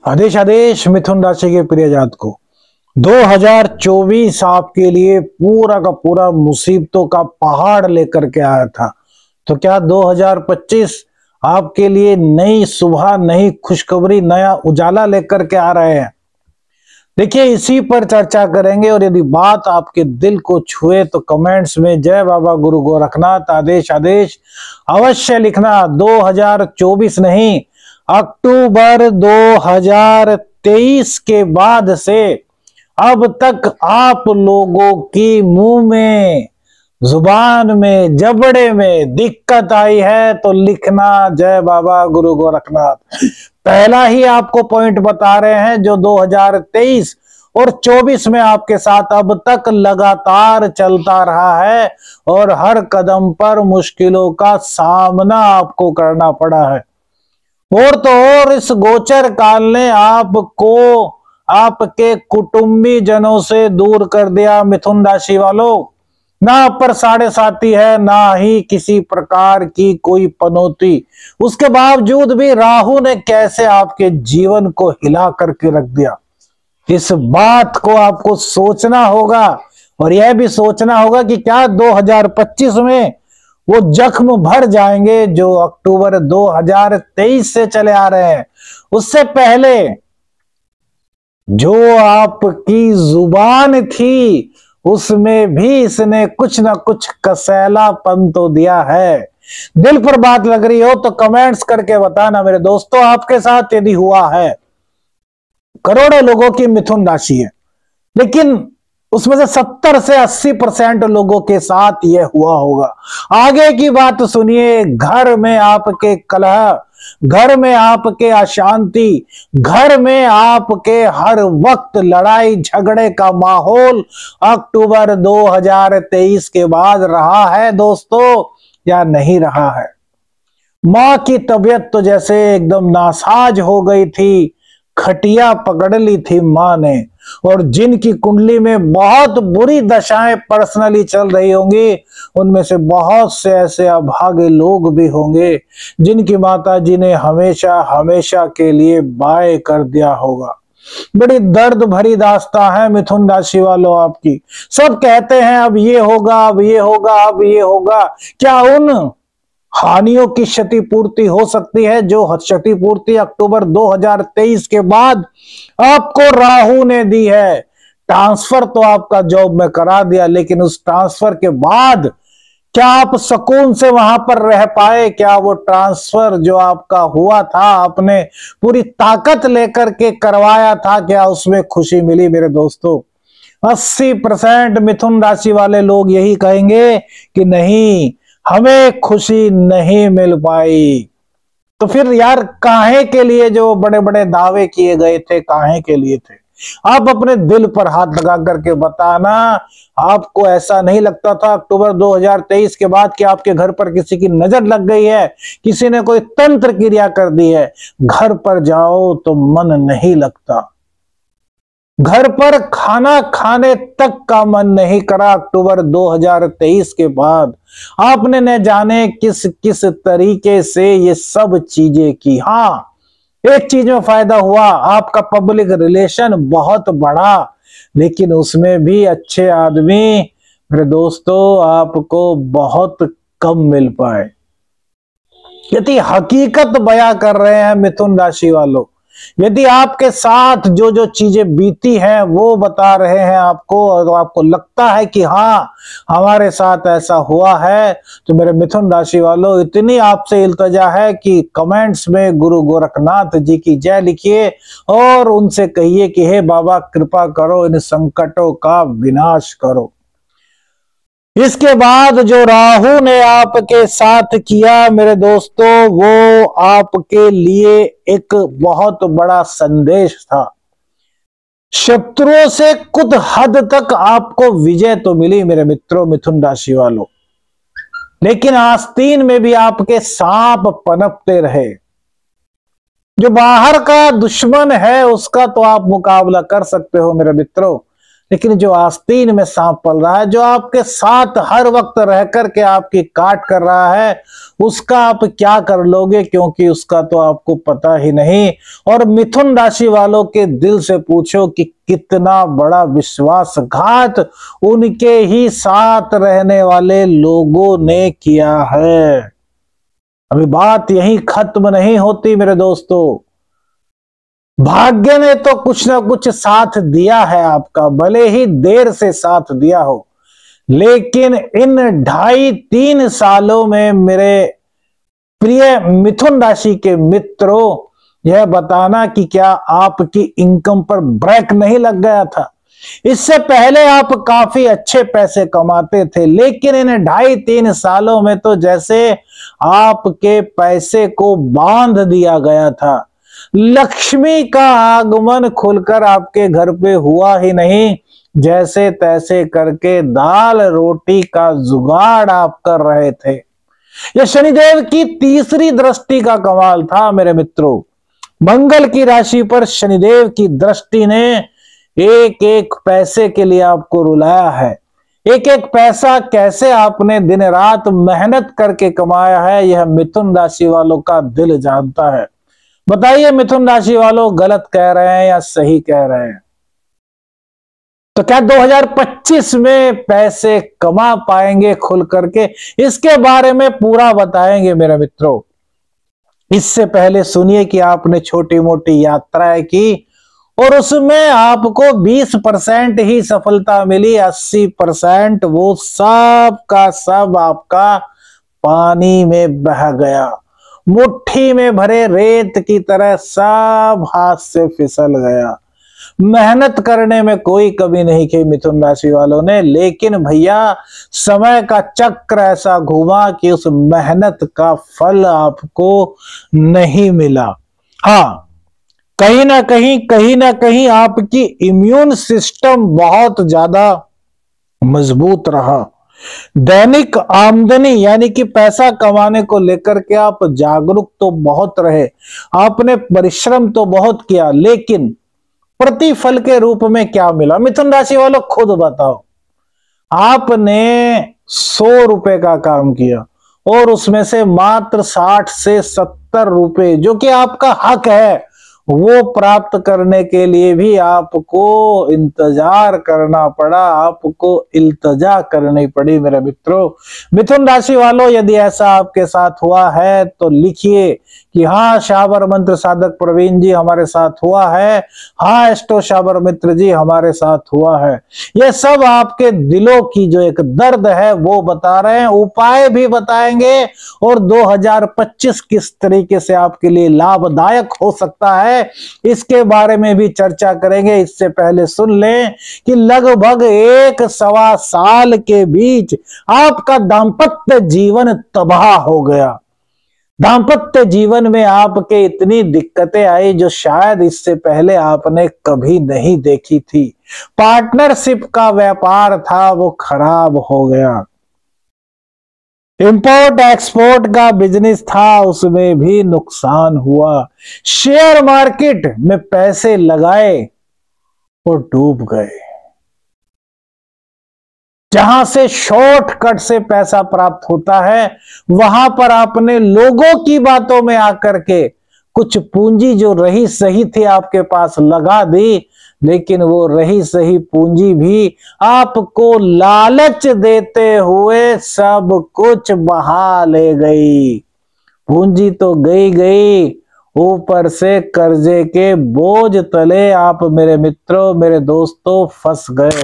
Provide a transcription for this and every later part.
आदेश आदेश मिथुन राशि के प्रिय जातकों, 2024 आपके लिए पूरा का पूरा मुसीबतों का पहाड़ लेकर के आया था। तो क्या 2025 आपके लिए नई सुबह, नई खुशखबरी, नया उजाला लेकर के आ रहे हैं? देखिए, इसी पर चर्चा करेंगे। और यदि बात आपके दिल को छुए तो कमेंट्स में जय बाबा गुरु गोरखनाथ आदेश आदेश अवश्य लिखना। 2024 नहीं, अक्टूबर 2023 के बाद से अब तक आप लोगों की मुंह में, जुबान में, जबड़े में दिक्कत आई है तो लिखना जय बाबा गुरु गोरखनाथ। पहला ही आपको पॉइंट बता रहे हैं जो 2023 और 24 में आपके साथ अब तक लगातार चलता रहा है और हर कदम पर मुश्किलों का सामना आपको करना पड़ा है। और तो और इस गोचर काल ने आपको आपके कुटुंबी जनों से दूर कर दिया। मिथुन राशि वालों, ना आप पर साढ़े साथी है, ना ही किसी प्रकार की कोई पनौती। उसके बावजूद भी राहु ने कैसे आपके जीवन को हिला करके रख दिया। इस बात को आपको सोचना होगा और यह भी सोचना होगा कि क्या 2025 में वो जख्म भर जाएंगे जो अक्टूबर 2023 से चले आ रहे हैं। उससे पहले जो आपकी जुबान थी उसमें भी इसने कुछ ना कुछ कसैलापन तो दिया है। दिल पर बात लग रही हो तो कमेंट्स करके बताना मेरे दोस्तों, आपके साथ यदि हुआ है। करोड़ों लोगों की मिथुन राशि है, लेकिन उसमें से 70 से 80% लोगों के साथ यह हुआ होगा। आगे की बात सुनिए। घर में आपके कलह, घर में आपके अशांति, घर में आपके हर वक्त लड़ाई झगड़े का माहौल अक्टूबर 2023 के बाद रहा है दोस्तों, या नहीं रहा है? मां की तबीयत तो जैसे एकदम नासाज हो गई थी, खटिया पकड़ ली थी मां ने। और जिनकी कुंडली में बहुत बुरी दशाएं पर्सनली चल रही होंगी, उनमें से बहुत से ऐसे अभागे लोग भी होंगे जिनकी माता जी ने हमेशा हमेशा के लिए बाय कर दिया होगा। बड़ी दर्द भरी दास्तां है मिथुन राशि वालों आपकी। सब कहते हैं अब ये होगा, अब ये होगा, अब ये होगा। क्या उन हानियों की क्षतिपूर्ति हो सकती है जो क्षतिपूर्ति अक्टूबर 2023 के बाद आपको राहु ने दी है? ट्रांसफर तो आपका जॉब में करा दिया, लेकिन उस ट्रांसफर के बाद क्या आप सुकून से वहां पर रह पाए? क्या वो ट्रांसफर जो आपका हुआ था, आपने पूरी ताकत लेकर के करवाया था, क्या उसमें खुशी मिली? मेरे दोस्तों, 80% मिथुन राशि वाले लोग यही कहेंगे कि नहीं, हमें खुशी नहीं मिल पाई। तो फिर यार, काहे के लिए जो बड़े बड़े दावे किए गए थे, काहे के लिए थे? आप अपने दिल पर हाथ लगा करके बताना। आपको ऐसा नहीं लगता था अक्टूबर 2023 के बाद कि आपके घर पर किसी की नजर लग गई है, किसी ने कोई तंत्र क्रिया कर दी है? घर पर जाओ तो मन नहीं लगता, घर पर खाना खाने तक का मन नहीं करा अक्टूबर 2023 के बाद। आपने न जाने किस किस तरीके से ये सब चीजें की। हाँ, एक चीज में फायदा हुआ, आपका पब्लिक रिलेशन बहुत बढ़ा, लेकिन उसमें भी अच्छे आदमी मेरे दोस्तों आपको बहुत कम मिल पाए। यदि हकीकत बयां कर रहे हैं मिथुन राशि वालों, यदि आपके साथ जो जो चीजें बीती हैं वो बता रहे हैं आपको, और आपको लगता है कि हाँ हमारे साथ ऐसा हुआ है, तो मेरे मिथुन राशि वालों, इतनी आपसे इल्तजा है कि कमेंट्स में गुरु गोरखनाथ जी की जय लिखिए और उनसे कहिए कि हे बाबा कृपा करो, इन संकटों का विनाश करो। इसके बाद जो राहु ने आपके साथ किया मेरे दोस्तों, वो आपके लिए एक बहुत बड़ा संदेश था। शत्रुओं से कुछ हद तक आपको विजय तो मिली मेरे मित्रों, मिथुन राशि वालों, लेकिन आस्तीन में भी आपके सांप पनपते रहे। जो बाहर का दुश्मन है उसका तो आप मुकाबला कर सकते हो मेरे मित्रों, लेकिन जो आस्तीन में सांप पल रहा है, जो आपके साथ हर वक्त रह करके आपकी काट कर रहा है, उसका आप क्या कर लोगे, क्योंकि उसका तो आपको पता ही नहीं। और मिथुन राशि वालों के दिल से पूछो कि कितना बड़ा विश्वासघात उनके ही साथ रहने वाले लोगों ने किया है। अभी बात यही खत्म नहीं होती मेरे दोस्तों। भाग्य ने तो कुछ ना कुछ साथ दिया है आपका, भले ही देर से साथ दिया हो, लेकिन इन 2.5-3 सालों में मेरे प्रिय मिथुन राशि के मित्रों, यह बताना कि क्या आपकी इनकम पर ब्रेक नहीं लग गया था। इससे पहले आप काफी अच्छे पैसे कमाते थे, लेकिन इन 2.5-3 सालों में तो जैसे आपके पैसे को बांध दिया गया था। लक्ष्मी का आगमन खुलकर आपके घर पे हुआ ही नहीं, जैसे तैसे करके दाल रोटी का जुगाड़ आप कर रहे थे। यह शनिदेव की तीसरी दृष्टि का कमाल था मेरे मित्रों। मंगल की राशि पर शनिदेव की दृष्टि ने एक एक पैसे के लिए आपको रुलाया है। एक एक पैसा कैसे आपने दिन रात मेहनत करके कमाया है, यह मिथुन राशि वालों का दिल जानता है। बताइए मिथुन राशि वालों, गलत कह रहे हैं या सही कह रहे हैं? तो क्या 2025 में पैसे कमा पाएंगे खुल करके? इसके बारे में पूरा बताएंगे मेरे मित्रों। इससे पहले सुनिए कि आपने छोटी मोटी यात्राएं की और उसमें आपको 20% ही सफलता मिली, 80% वो सब का सब आपका पानी में बह गया। मुट्ठी में भरे रेत की तरह सब हाथ से फिसल गया। मेहनत करने में कोई कमी नहीं की मिथुन राशि वालों ने, लेकिन भैया समय का चक्र ऐसा घुमा कि उस मेहनत का फल आपको नहीं मिला। हाँ, कहीं ना कहीं आपकी इम्यून सिस्टम बहुत ज्यादा मजबूत रहा। दैनिक आमदनी यानी कि पैसा कमाने को लेकर के आप जागरूक तो बहुत रहे, आपने परिश्रम तो बहुत किया, लेकिन प्रतिफल के रूप में क्या मिला? मिथुन राशि वालों खुद बताओ। आपने 100 रुपए का काम किया और उसमें से मात्र 60 से 70 रुपए, जो कि आपका हक है, वो प्राप्त करने के लिए भी आपको इंतजार करना पड़ा, आपको इल्तजा करनी पड़ी मेरे मित्रों। मिथुन राशि वालों, यदि ऐसा आपके साथ हुआ है तो लिखिए कि हाँ शाबर मंत्र साधक प्रवीण जी हमारे साथ हुआ है, हाँ एस्ट्रो शाबर मित्र जी हमारे साथ हुआ है। ये सब आपके दिलों की जो एक दर्द है वो बता रहे हैं, उपाय भी बताएंगे और 2025 किस तरीके से आपके लिए लाभदायक हो सकता है इसके बारे में भी चर्चा करेंगे। इससे पहले सुन लें कि लगभग 1-1.25 साल के बीच आपका दाम्पत्य जीवन तबाह हो गया। दाम्पत्य जीवन में आपके इतनी दिक्कतें आई जो शायद इससे पहले आपने कभी नहीं देखी थी। पार्टनरशिप का व्यापार था वो खराब हो गया। इंपोर्ट एक्सपोर्ट का बिजनेस था, उसमें भी नुकसान हुआ। शेयर मार्केट में पैसे लगाए और डूब गए। जहां से शॉर्टकट से पैसा प्राप्त होता है, वहां पर आपने लोगों की बातों में आकर के कुछ पूंजी जो रही सही थी आपके पास लगा दी, लेकिन वो रही सही पूंजी भी आपको लालच देते हुए सब कुछ बहा ले गई। पूंजी तो गई, ऊपर से कर्जे के बोझ तले आप मेरे मित्रों, मेरे दोस्तों फंस गए।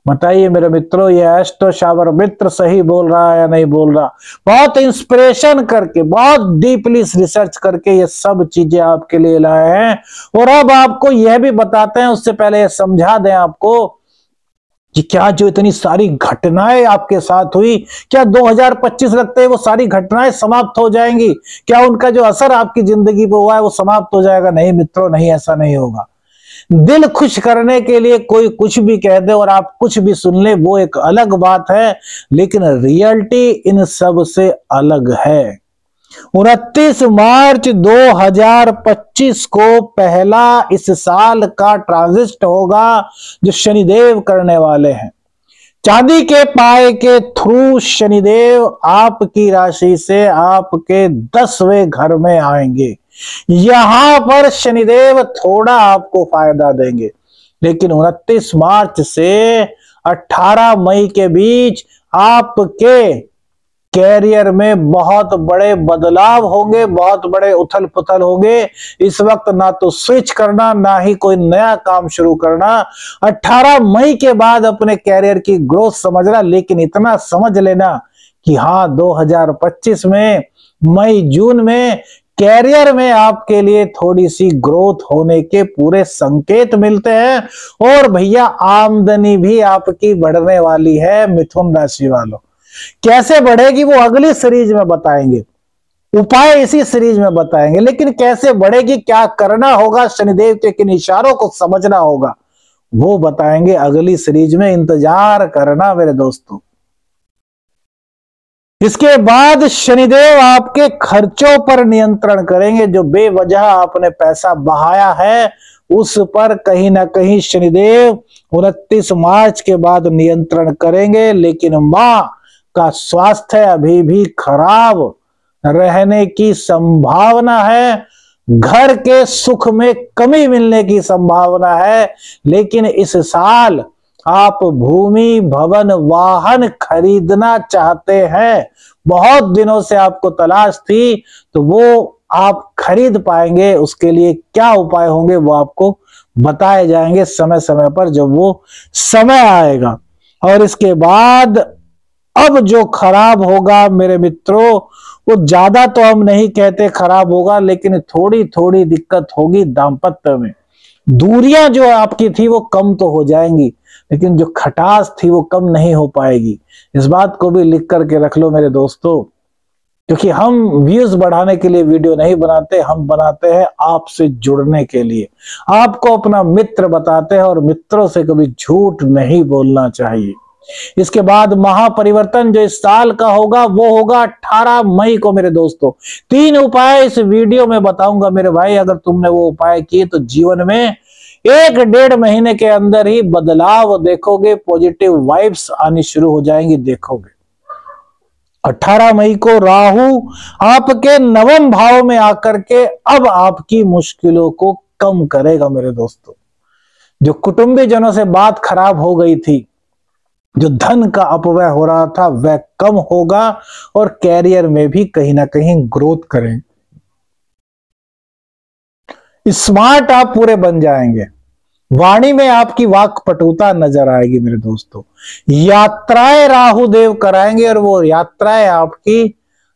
बताइए मेरे मित्रों, ये एस्ट्रो शाबर मित्र सही बोल रहा है या नहीं बोल रहा? बहुत इंस्पिरेशन करके, बहुत डीपली रिसर्च करके ये सब चीजें आपके लिए लाए हैं। और अब आपको यह भी बताते हैं, उससे पहले ये समझा दें आपको कि क्या जो इतनी सारी घटनाएं आपके साथ हुई, क्या 2025 लगते हैं वो सारी घटनाएं समाप्त हो जाएंगी? क्या उनका जो असर आपकी जिंदगी पे हुआ है वो समाप्त हो जाएगा? नहीं मित्रों, नहीं, ऐसा नहीं होगा। दिल खुश करने के लिए कोई कुछ भी कह दे और आप कुछ भी सुन ले, वो एक अलग बात है, लेकिन रियलिटी इन सब से अलग है। 29 मार्च 2025 को पहला इस साल का ट्रांजिट होगा जो शनिदेव करने वाले हैं। चांदी के पाए के थ्रू शनिदेव आपकी राशि से आपके 10वें घर में आएंगे। यहां पर शनिदेव थोड़ा आपको फायदा देंगे, लेकिन 29 मार्च से 18 मई के बीच आपके कैरियर में बहुत बड़े बदलाव होंगे, बहुत बड़े उथल पुथल होंगे। इस वक्त ना तो स्विच करना, ना ही कोई नया काम शुरू करना। 18 मई के बाद अपने कैरियर की ग्रोथ समझना, लेकिन इतना समझ लेना कि हाँ 2025 में मई जून में कैरियर में आपके लिए थोड़ी सी ग्रोथ होने के पूरे संकेत मिलते हैं। और भैया आमदनी भी आपकी बढ़ने वाली है मिथुन राशि वालों। कैसे बढ़ेगी वो अगली सीरीज में बताएंगे, उपाय इसी सीरीज में बताएंगे, लेकिन कैसे बढ़ेगी, क्या करना होगा, शनिदेव के किन इशारों को समझना होगा, वो बताएंगे अगली सीरीज में। इंतजार करना मेरे दोस्तों। इसके बाद शनिदेव आपके खर्चों पर नियंत्रण करेंगे। जो बेवजह आपने पैसा बहाया है उस पर कहीं ना कहीं शनिदेव 29 मार्च के बाद नियंत्रण करेंगे। लेकिन मां का स्वास्थ्य अभी भी खराब रहने की संभावना है, घर के सुख में कमी मिलने की संभावना है। लेकिन इस साल आप भूमि भवन वाहन खरीदना चाहते हैं, बहुत दिनों से आपको तलाश थी, तो वो आप खरीद पाएंगे। उसके लिए क्या उपाय होंगे वो आपको बताए जाएंगे समय समय पर, जब वो समय आएगा। और इसके बाद अब जो खराब होगा मेरे मित्रों, वो ज्यादा तो हम नहीं कहते खराब होगा, लेकिन थोड़ी थोड़ी दिक्कत होगी दाम्पत्य में। दूरियां जो आपकी थी वो कम तो हो जाएंगी, लेकिन जो खटास थी वो कम नहीं हो पाएगी। इस बात को भी लिख करके रख लो मेरे दोस्तों, क्योंकि हम व्यूज बढ़ाने के लिए वीडियो नहीं बनाते, हम बनाते हैं आपसे जुड़ने के लिए। आपको अपना मित्र बताते हैं और मित्रों से कभी झूठ नहीं बोलना चाहिए। इसके बाद महापरिवर्तन जो इस साल का होगा वो होगा 18 मई को मेरे दोस्तों। 3 उपाय इस वीडियो में बताऊंगा मेरे भाई। अगर तुमने वो उपाय किए तो जीवन में 1-1.5 महीने के अंदर ही बदलाव देखोगे, पॉजिटिव वाइब्स आनी शुरू हो जाएंगी, देखोगे। 18 मई को राहु आपके 9वें भाव में आकर के अब आपकी मुश्किलों को कम करेगा मेरे दोस्तों। जो कुटुंबी जनों से बात खराब हो गई थी, जो धन का अपव्यय हो रहा था, वह कम होगा और कैरियर में भी कहीं ना कहीं ग्रोथ करेंगे। स्मार्ट आप पूरे बन जाएंगे। वाणी में आपकी वाक्पटुता नजर आएगी मेरे दोस्तों। यात्राएं राहु देव कराएंगे और वो यात्राएं आपकी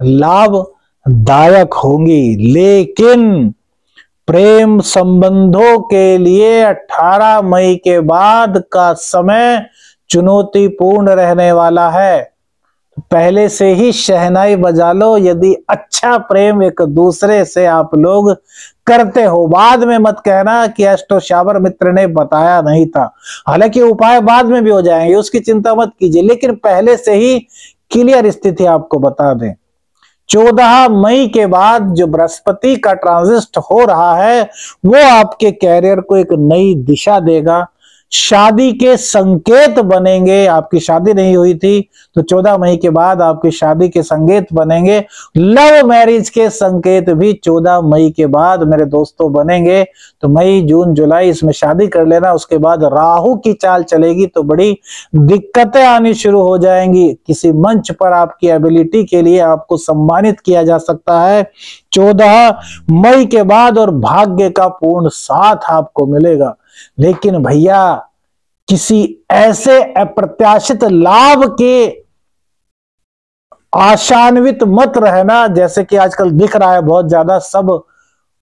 लाभदायक होंगी। लेकिन प्रेम संबंधों के लिए 18 मई के बाद का समय चुनौतीपूर्ण रहने वाला है। पहले से ही शहनाई बजा लो यदि अच्छा प्रेम एक दूसरे से आप लोग करते हो। बाद में मत कहना कि एस्ट्रो शावर मित्र ने बताया नहीं था। हालांकि उपाय बाद में भी हो जाएंगे, उसकी चिंता मत कीजिए, लेकिन पहले से ही क्लियर स्थिति आपको बता दें। 14 मई के बाद जो बृहस्पति का ट्रांजिट हो रहा है वो आपके कैरियर को एक नई दिशा देगा। शादी के संकेत बनेंगे। आपकी शादी नहीं हुई थी तो 14 मई के बाद आपकी शादी के संकेत बनेंगे। लव मैरिज के संकेत भी 14 मई के बाद मेरे दोस्तों बनेंगे। तो मई जून जुलाई इसमें शादी कर लेना। उसके बाद राहु की चाल चलेगी तो बड़ी दिक्कतें आनी शुरू हो जाएंगी। किसी मंच पर आपकी एबिलिटी के लिए आपको सम्मानित किया जा सकता है 14 मई के बाद, और भाग्य का पूर्ण साथ आपको मिलेगा। लेकिन भैया किसी ऐसे अप्रत्याशित लाभ के आशान्वित मत रहना, जैसे कि आजकल दिख रहा है बहुत ज्यादा। सब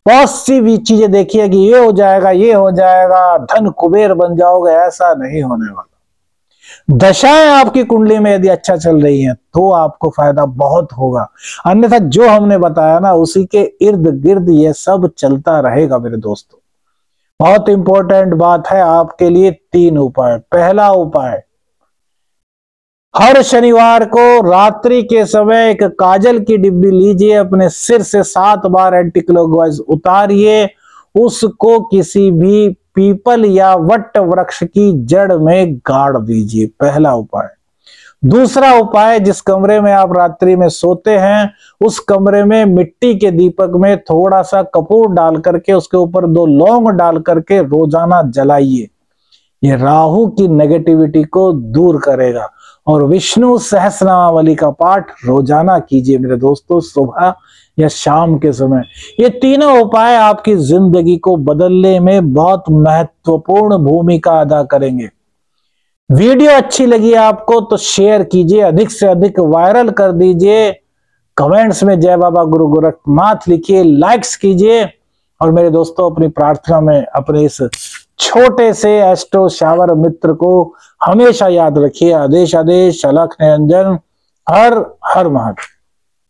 पॉजिटिव चीजें देखिए कि ये हो जाएगा, ये हो जाएगा, धन कुबेर बन जाओगे, ऐसा नहीं होने वाला। दशाएं आपकी कुंडली में यदि अच्छा चल रही हैं तो आपको फायदा बहुत होगा, अन्यथा जो हमने बताया ना उसी के इर्द गिर्द ये सब चलता रहेगा मेरे दोस्तों। बहुत इंपॉर्टेंट बात है आपके लिए 3 उपाय। पहला उपाय, हर शनिवार को रात्रि के समय एक काजल की डिब्बी लीजिए, अपने सिर से 7 बार एंटी क्लॉकवाइज उतारिए, उसको किसी भी पीपल या वट वृक्ष की जड़ में गाड़ दीजिए। पहला उपाय। दूसरा उपाय, जिस कमरे में आप रात्रि में सोते हैं उस कमरे में मिट्टी के दीपक में थोड़ा सा कपूर डाल करके उसके ऊपर 2 लौंग डाल करके रोजाना जलाइए। ये राहु की नेगेटिविटी को दूर करेगा। और विष्णु सहस्रनामावली का पाठ रोजाना कीजिए मेरे दोस्तों, सुबह या शाम के समय। ये तीनों उपाय आपकी जिंदगी को बदलने में बहुत महत्वपूर्ण भूमिका अदा करेंगे। वीडियो अच्छी लगी आपको तो शेयर कीजिए, अधिक से अधिक वायरल कर दीजिए, कमेंट्स में जय बाबा गुरु गोरखनाथ लिखिए, लाइक्स कीजिए। और मेरे दोस्तों, अपनी प्रार्थना में अपने इस छोटे से एस्ट्रो शावर मित्र को हमेशा याद रखिए। आदेश आदेश, अलख निरंजन, हर हर महादेव।